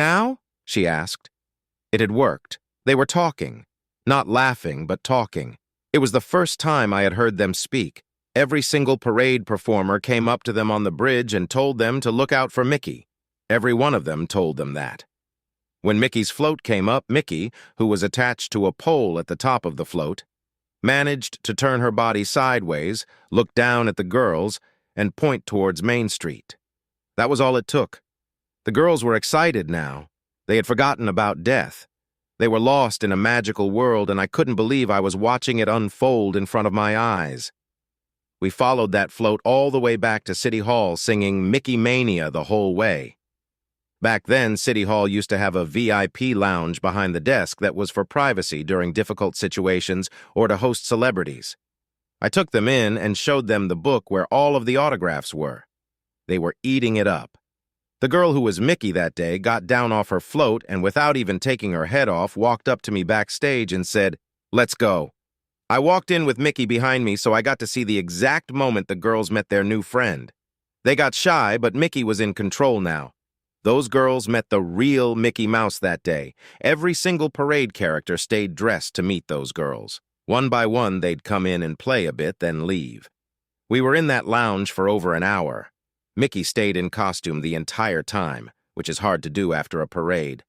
Now? She asked. It had worked. They were talking. Not laughing, but talking. It was the first time I had heard them speak. Every single parade performer came up to them on the bridge and told them to look out for Mickey. Every one of them told them that. When Mickey's float came up, Mickey, who was attached to a pole at the top of the float, managed to turn her body sideways, look down at the girls, and point towards Main Street. That was all it took. The girls were excited now. They had forgotten about death. They were lost in a magical world, and I couldn't believe I was watching it unfold in front of my eyes. We followed that float all the way back to City Hall, singing Mickey Mania the whole way. Back then, City Hall used to have a VIP lounge behind the desk that was for privacy during difficult situations or to host celebrities. I took them in and showed them the book where all of the autographs were. They were eating it up. The girl who was Mickey that day got down off her float and without even taking her head off, walked up to me backstage and said, "Let's go." I walked in with Mickey behind me, so I got to see the exact moment the girls met their new friend. They got shy, but Mickey was in control now. Those girls met the real Mickey Mouse that day. Every single parade character stayed dressed to meet those girls. One by one, they'd come in and play a bit, then leave. We were in that lounge for over an hour. Mickey stayed in costume the entire time, which is hard to do after a parade.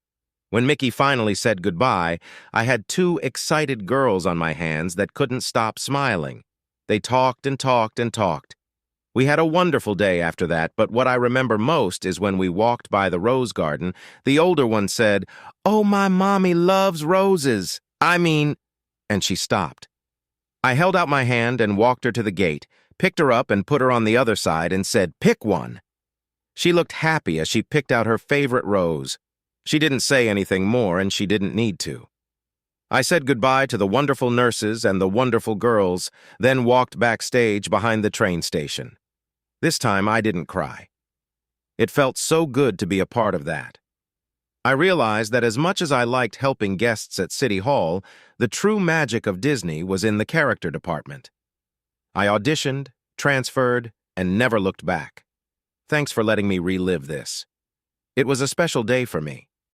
When Mickey finally said goodbye, I had two excited girls on my hands that couldn't stop smiling. They talked and talked and talked. We had a wonderful day after that, but what I remember most is when we walked by the rose garden, the older one said, "Oh, my mommy loves roses. And she stopped. I held out my hand and walked her to the gate, picked her up and put her on the other side and said, "Pick one." She looked happy as she picked out her favorite rose. She didn't say anything more, and she didn't need to. I said goodbye to the wonderful nurses and the wonderful girls, then walked backstage behind the train station. This time, I didn't cry. It felt so good to be a part of that. I realized that as much as I liked helping guests at City Hall, the true magic of Disney was in the character department. I auditioned, transferred, and never looked back. Thanks for letting me relive this. It was a special day for me.